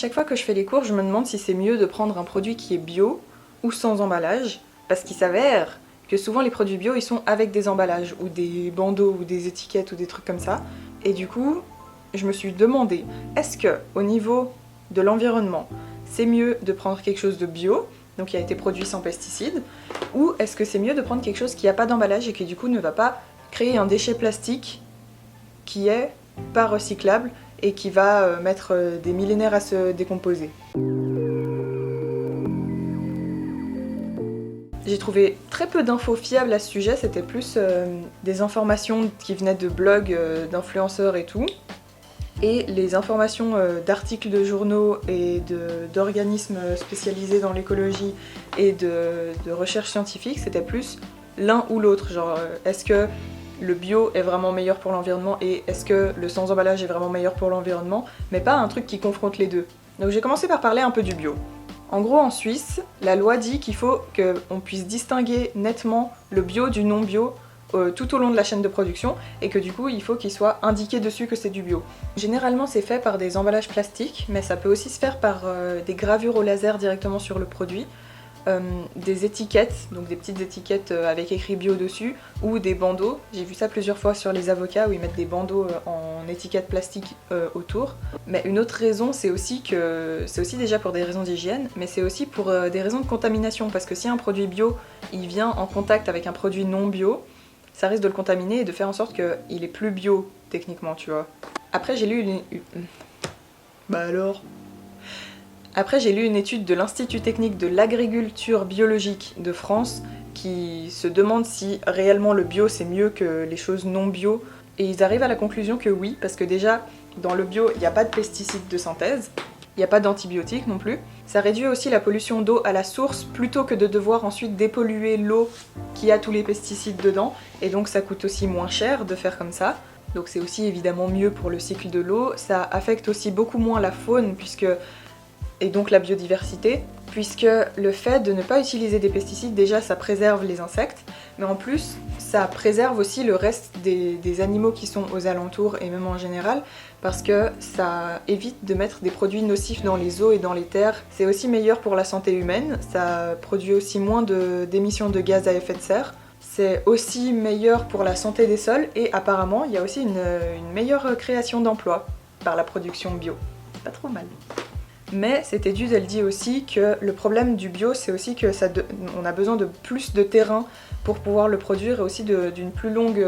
Chaque fois que je fais les cours, je me demande si c'est mieux de prendre un produit qui est bio ou sans emballage, parce qu'il s'avère que souvent les produits bio ils sont avec des emballages ou des bandeaux ou des étiquettes ou des trucs comme ça. Et du coup, je me suis demandé, est-ce que au niveau de l'environnement, c'est mieux de prendre quelque chose de bio, donc qui a été produit sans pesticides, ou est-ce que c'est mieux de prendre quelque chose qui n'a pas d'emballage et qui du coup ne va pas créer un déchet plastique qui est pas recyclable et qui va mettre des millénaires à se décomposer. J'ai trouvé très peu d'infos fiables à ce sujet, c'était plus des informations qui venaient de blogs d'influenceurs et tout. Et les informations d'articles de journaux et d'organismes spécialisés dans l'écologie et de recherche scientifique, c'était plus l'un ou l'autre. Genre, est-ce que le bio est vraiment meilleur pour l'environnement et est-ce que le sans emballage est vraiment meilleur pour l'environnement, mais pas un truc qui confronte les deux. Donc j'ai commencé par parler un peu du bio. En gros, en Suisse, la loi dit qu'il faut qu'on puisse distinguer nettement le bio du non bio tout au long de la chaîne de production et que du coup il faut qu'il soit indiqué dessus que c'est du bio. Généralement c'est fait par des emballages plastiques, mais ça peut aussi se faire par des gravures au laser directement sur le produit, des étiquettes, donc des petites étiquettes avec écrit bio dessus, ou des bandeaux. J'ai vu ça plusieurs fois sur les avocats où ils mettent des bandeaux en étiquette plastique autour. Mais une autre raison, c'est aussi déjà pour des raisons d'hygiène, mais c'est aussi pour des raisons de contamination, parce que si un produit bio il vient en contact avec un produit non bio, ça risque de le contaminer et de faire en sorte qu'il est plus bio, techniquement, tu vois. Après, j'ai lu une étude de l'Institut technique de l'agriculture biologique de France qui se demande si réellement le bio c'est mieux que les choses non bio. Et ils arrivent à la conclusion que oui, parce que déjà, dans le bio, il n'y a pas de pesticides de synthèse, il n'y a pas d'antibiotiques non plus. Ça réduit aussi la pollution d'eau à la source plutôt que de devoir ensuite dépolluer l'eau qui a tous les pesticides dedans, et donc ça coûte aussi moins cher de faire comme ça. Donc c'est aussi évidemment mieux pour le cycle de l'eau. Ça affecte aussi beaucoup moins la faune et donc la biodiversité, puisque le fait de ne pas utiliser des pesticides, déjà ça préserve les insectes, mais en plus ça préserve aussi le reste des animaux qui sont aux alentours et même en général, parce que ça évite de mettre des produits nocifs dans les eaux et dans les terres. C'est aussi meilleur pour la santé humaine, ça produit aussi moins d'émissions de gaz à effet de serre. C'est aussi meilleur pour la santé des sols et apparemment il y a aussi une meilleure création d'emplois par la production bio. Pas trop mal. Mais cette étude elle dit aussi que le problème du bio c'est aussi que on a besoin de plus de terrain pour pouvoir le produire et aussi d'une plus longue...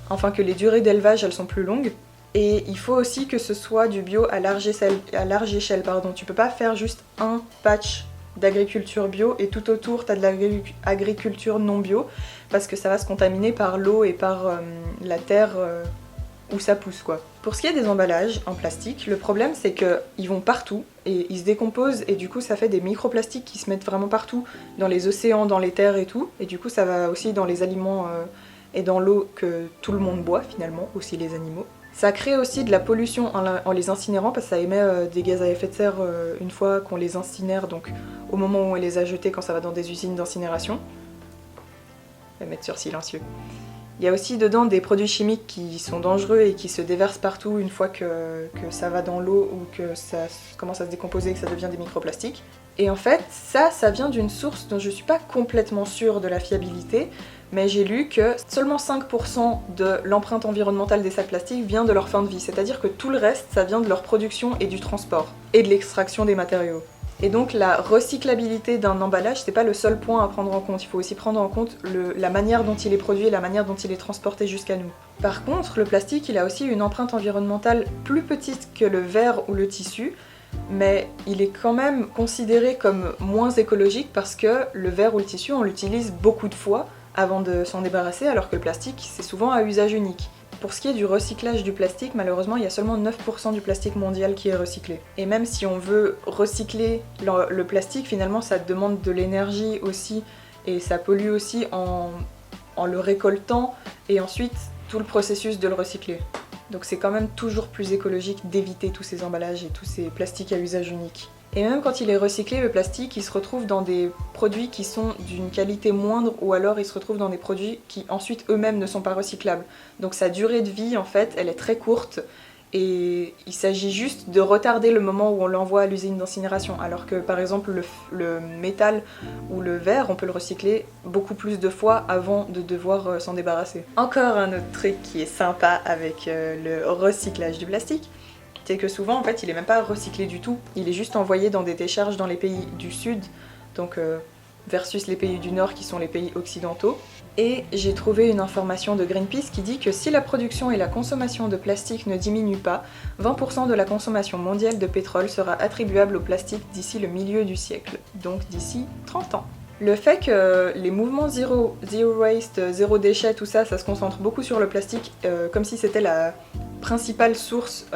enfin que les durées d'élevage elles sont plus longues. Et il faut aussi que ce soit du bio à large échelle. Tu peux pas faire juste un patch d'agriculture bio et tout autour t'as de l'agriculture non bio parce que ça va se contaminer par l'eau et par la terre où ça pousse quoi. Pour ce qui est des emballages en plastique, le problème c'est qu'ils vont partout et ils se décomposent et du coup ça fait des microplastiques qui se mettent vraiment partout dans les océans, dans les terres et tout, et du coup ça va aussi dans les aliments et dans l'eau que tout le monde boit finalement, aussi les animaux. Ça crée aussi de la pollution en les incinérant parce que ça émet des gaz à effet de serre une fois qu'on les incinère, donc au moment où on les a jetés quand ça va dans des usines d'incinération. Je vais mettre sur silencieux. Il y a aussi dedans des produits chimiques qui sont dangereux et qui se déversent partout une fois que ça va dans l'eau ou que ça commence à se décomposer et que ça devient des microplastiques. Et en fait, ça vient d'une source dont je suis pas complètement sûre de la fiabilité, mais j'ai lu que seulement 5% de l'empreinte environnementale des sacs plastiques vient de leur fin de vie, c'est-à-dire que tout le reste, ça vient de leur production et du transport, et de l'extraction des matériaux. Et donc la recyclabilité d'un emballage, c'est pas le seul point à prendre en compte, il faut aussi prendre en compte la manière dont il est produit et la manière dont il est transporté jusqu'à nous. Par contre, le plastique, il a aussi une empreinte environnementale plus petite que le verre ou le tissu, mais il est quand même considéré comme moins écologique parce que le verre ou le tissu, on l'utilise beaucoup de fois avant de s'en débarrasser, alors que le plastique, c'est souvent à usage unique. Pour ce qui est du recyclage du plastique, malheureusement, il y a seulement 9% du plastique mondial qui est recyclé. Et même si on veut recycler le plastique, finalement, ça demande de l'énergie aussi, et ça pollue aussi en le récoltant, et ensuite tout le processus de le recycler. Donc c'est quand même toujours plus écologique d'éviter tous ces emballages et tous ces plastiques à usage unique. Et même quand il est recyclé, le plastique, il se retrouve dans des produits qui sont d'une qualité moindre, ou alors il se retrouve dans des produits qui ensuite eux-mêmes ne sont pas recyclables. Donc sa durée de vie, en fait, elle est très courte, et il s'agit juste de retarder le moment où on l'envoie à l'usine d'incinération, alors que par exemple le métal ou le verre, on peut le recycler beaucoup plus de fois avant de devoir s'en débarrasser. Encore un autre truc qui est sympa avec le recyclage du plastique, c'est que souvent en fait il est même pas recyclé du tout, il est juste envoyé dans des décharges dans les pays du sud, donc versus les pays du nord qui sont les pays occidentaux. Et j'ai trouvé une information de Greenpeace qui dit que si la production et la consommation de plastique ne diminuent pas, 20% de la consommation mondiale de pétrole sera attribuable au plastique d'ici le milieu du siècle, donc d'ici 30 ans. Le fait que les mouvements zéro waste, zéro déchet, tout ça, ça se concentre beaucoup sur le plastique, comme si c'était la principale source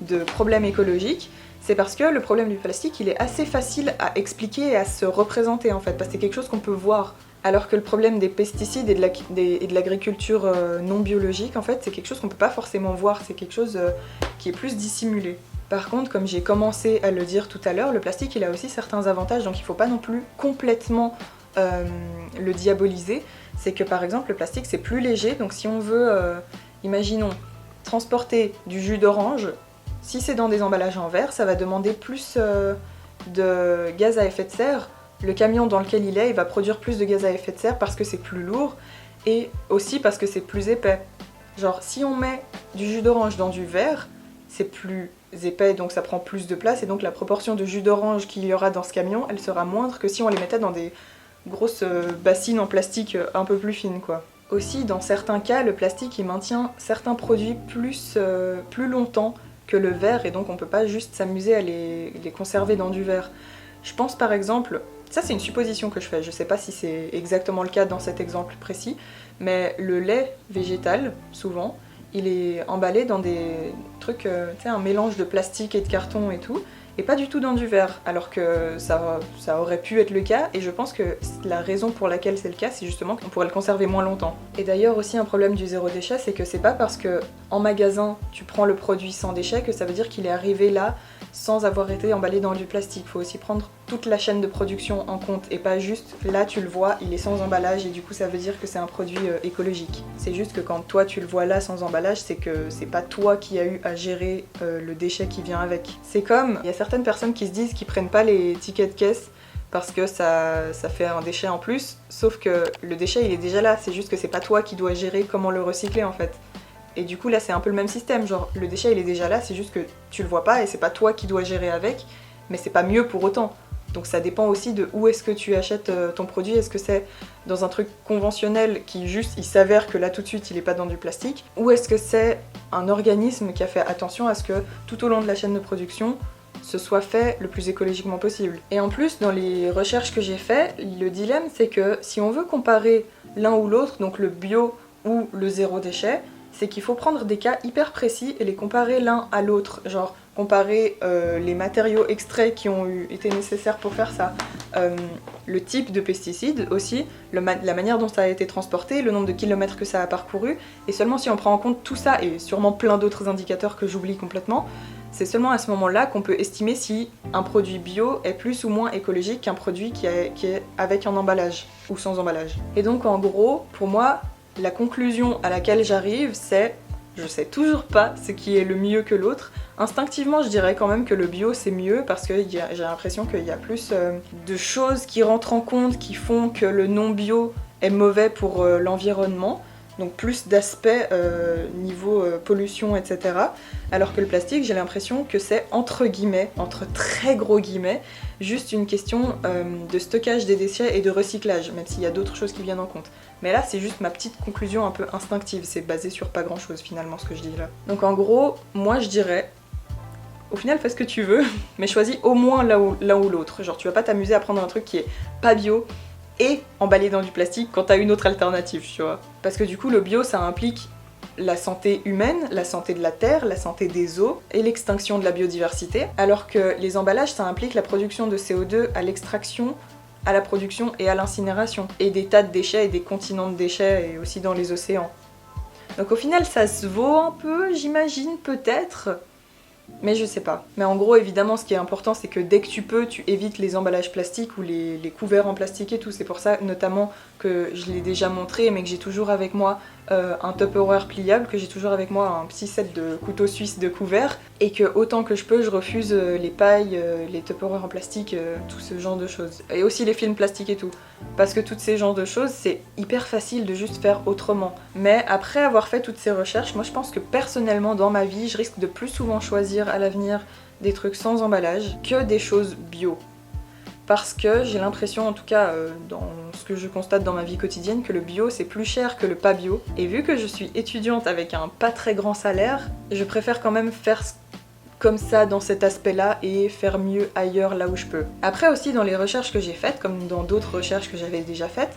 de problèmes écologiques, c'est parce que le problème du plastique, il est assez facile à expliquer et à se représenter en fait, parce que c'est quelque chose qu'on peut voir. Alors que le problème des pesticides et de l'agriculture non biologique, en fait, c'est quelque chose qu'on peut pas forcément voir, c'est quelque chose qui est plus dissimulé. Par contre, comme j'ai commencé à le dire tout à l'heure, le plastique, il a aussi certains avantages, donc il faut pas non plus complètement le diaboliser. C'est que par exemple, le plastique, c'est plus léger, donc si on veut, imaginons, transporter du jus d'orange, si c'est dans des emballages en verre, ça va demander plus de gaz à effet de serre. Le camion dans lequel il est, il va produire plus de gaz à effet de serre parce que c'est plus lourd et aussi parce que c'est plus épais. Genre, si on met du jus d'orange dans du verre, c'est plus épais, donc ça prend plus de place et donc la proportion de jus d'orange qu'il y aura dans ce camion, elle sera moindre que si on les mettait dans des grosses bassines en plastique un peu plus fines, quoi. Aussi, dans certains cas, le plastique, il maintient certains produits plus longtemps que le verre et donc on peut pas juste s'amuser à les conserver dans du verre. Je pense par exemple, ça c'est une supposition que je fais, je sais pas si c'est exactement le cas dans cet exemple précis, mais le lait végétal, souvent, il est emballé dans des trucs, tu sais, un mélange de plastique et de carton et tout, et pas du tout dans du verre, alors que ça aurait pu être le cas, et je pense que la raison pour laquelle c'est le cas, c'est justement qu'on pourrait le conserver moins longtemps. Et d'ailleurs aussi un problème du zéro déchet, c'est que c'est pas parce que en magasin tu prends le produit sans déchet que ça veut dire qu'il est arrivé là sans avoir été emballé dans du plastique. Il faut aussi prendre toute la chaîne de production en compte et pas juste là tu le vois, il est sans emballage et du coup ça veut dire que c'est un produit écologique. C'est juste que quand toi tu le vois là sans emballage, c'est que c'est pas toi qui as eu à gérer le déchet qui vient avec. C'est comme, il y a certaines personnes qui se disent qu'ils prennent pas les tickets de caisse parce que ça fait un déchet en plus, sauf que le déchet il est déjà là, c'est juste que c'est pas toi qui dois gérer comment le recycler en fait. Et du coup là c'est un peu le même système, genre le déchet il est déjà là, c'est juste que tu le vois pas et c'est pas toi qui dois gérer avec, mais c'est pas mieux pour autant. Donc ça dépend aussi de où est-ce que tu achètes ton produit, est-ce que c'est dans un truc conventionnel qui juste il s'avère que là tout de suite il est pas dans du plastique, ou est-ce que c'est un organisme qui a fait attention à ce que tout au long de la chaîne de production ce soit fait le plus écologiquement possible. Et en plus dans les recherches que j'ai fait, le dilemme c'est que si on veut comparer l'un ou l'autre, donc le bio ou le zéro déchet, c'est qu'il faut prendre des cas hyper précis et les comparer l'un à l'autre, genre comparer les matériaux extraits qui ont été nécessaires pour faire ça, le type de pesticide aussi, la manière dont ça a été transporté, le nombre de kilomètres que ça a parcouru, et seulement si on prend en compte tout ça, et sûrement plein d'autres indicateurs que j'oublie complètement, c'est seulement à ce moment-là qu'on peut estimer si un produit bio est plus ou moins écologique qu'un produit qui est avec un emballage, ou sans emballage. Et donc en gros, pour moi, la conclusion à laquelle j'arrive, c'est je sais toujours pas ce qui est le mieux que l'autre. Instinctivement, je dirais quand même que le bio c'est mieux parce que j'ai l'impression qu'il y a plus de choses qui rentrent en compte qui font que le non bio est mauvais pour l'environnement. Donc plus d'aspects niveau pollution, etc. Alors que le plastique, j'ai l'impression que c'est entre guillemets, entre très gros guillemets, juste une question de stockage des déchets et de recyclage, même s'il y a d'autres choses qui viennent en compte. Mais là, c'est juste ma petite conclusion un peu instinctive, c'est basé sur pas grand chose finalement ce que je dis là. Donc en gros, moi je dirais, au final fais ce que tu veux, mais choisis au moins l'un ou l'autre. Genre tu vas pas t'amuser à prendre un truc qui est pas bio, et emballé dans du plastique quand t'as une autre alternative, tu vois. Parce que du coup, le bio, ça implique la santé humaine, la santé de la terre, la santé des eaux et l'extinction de la biodiversité, alors que les emballages, ça implique la production de CO2 à l'extraction, à la production et à l'incinération, et des tas de déchets et des continents de déchets et aussi dans les océans. Donc au final, ça se vaut un peu, j'imagine, peut-être, mais je sais pas. Mais en gros, évidemment, ce qui est important, c'est que dès que tu peux, tu évites les emballages plastiques ou les couverts en plastique et tout. C'est pour ça, notamment, que je l'ai déjà montré, mais que j'ai toujours avec moi un Tupperware pliable que j'ai toujours avec moi, un petit set de couteaux suisses de couverts, et que autant que je peux je refuse les pailles, les Tupperware en plastique, tout ce genre de choses. Et aussi les films plastiques et tout. Parce que toutes ces genres de choses, c'est hyper facile de juste faire autrement. Mais après avoir fait toutes ces recherches, moi je pense que personnellement dans ma vie, je risque de plus souvent choisir à l'avenir des trucs sans emballage que des choses bio. Parce que j'ai l'impression, en tout cas dans ce que je constate dans ma vie quotidienne, que le bio c'est plus cher que le pas bio. Et vu que je suis étudiante avec un pas très grand salaire, je préfère quand même faire comme ça dans cet aspect-là et faire mieux ailleurs là où je peux. Après aussi dans les recherches que j'ai faites, comme dans d'autres recherches que j'avais déjà faites,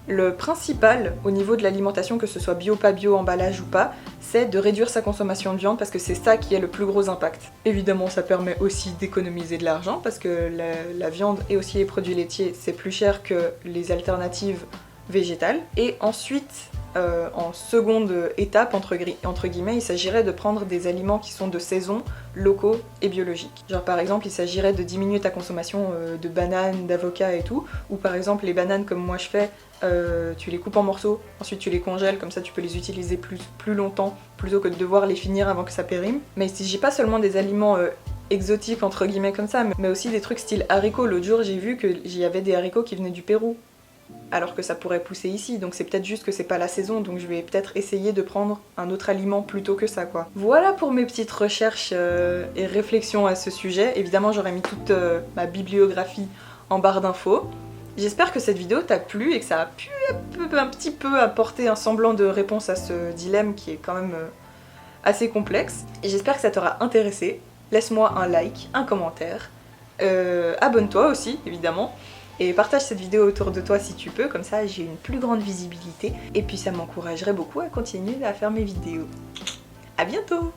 le principal au niveau de l'alimentation, que ce soit bio, pas bio, emballage ou pas, c'est de réduire sa consommation de viande parce que c'est ça qui a le plus gros impact. Évidemment ça permet aussi d'économiser de l'argent parce que la viande et aussi les produits laitiers c'est plus cher que les alternatives végétales. Et ensuite, en seconde étape, entre guillemets, il s'agirait de prendre des aliments qui sont de saison, locaux et biologiques. Genre par exemple, il s'agirait de diminuer ta consommation de bananes, d'avocats et tout, ou par exemple les bananes comme moi je fais, tu les coupes en morceaux, ensuite tu les congèles, comme ça tu peux les utiliser plus longtemps, plutôt que de devoir les finir avant que ça périme. Mais si j'ai pas seulement des aliments exotiques entre guillemets comme ça, mais aussi des trucs style haricots. L'autre jour j'ai vu qu'il y avait des haricots qui venaient du Pérou, alors que ça pourrait pousser ici, donc c'est peut-être juste que c'est pas la saison, donc je vais peut-être essayer de prendre un autre aliment plutôt que ça quoi. Voilà pour mes petites recherches et réflexions à ce sujet. Évidemment j'aurais mis toute ma bibliographie en barre d'infos. J'espère que cette vidéo t'a plu et que ça a pu un petit peu apporter un semblant de réponse à ce dilemme qui est quand même assez complexe. Et j'espère que ça t'aura intéressé. Laisse-moi un like, un commentaire, abonne-toi aussi évidemment. Et partage cette vidéo autour de toi si tu peux, comme ça j'ai une plus grande visibilité. Et puis ça m'encouragerait beaucoup à continuer à faire mes vidéos. À bientôt!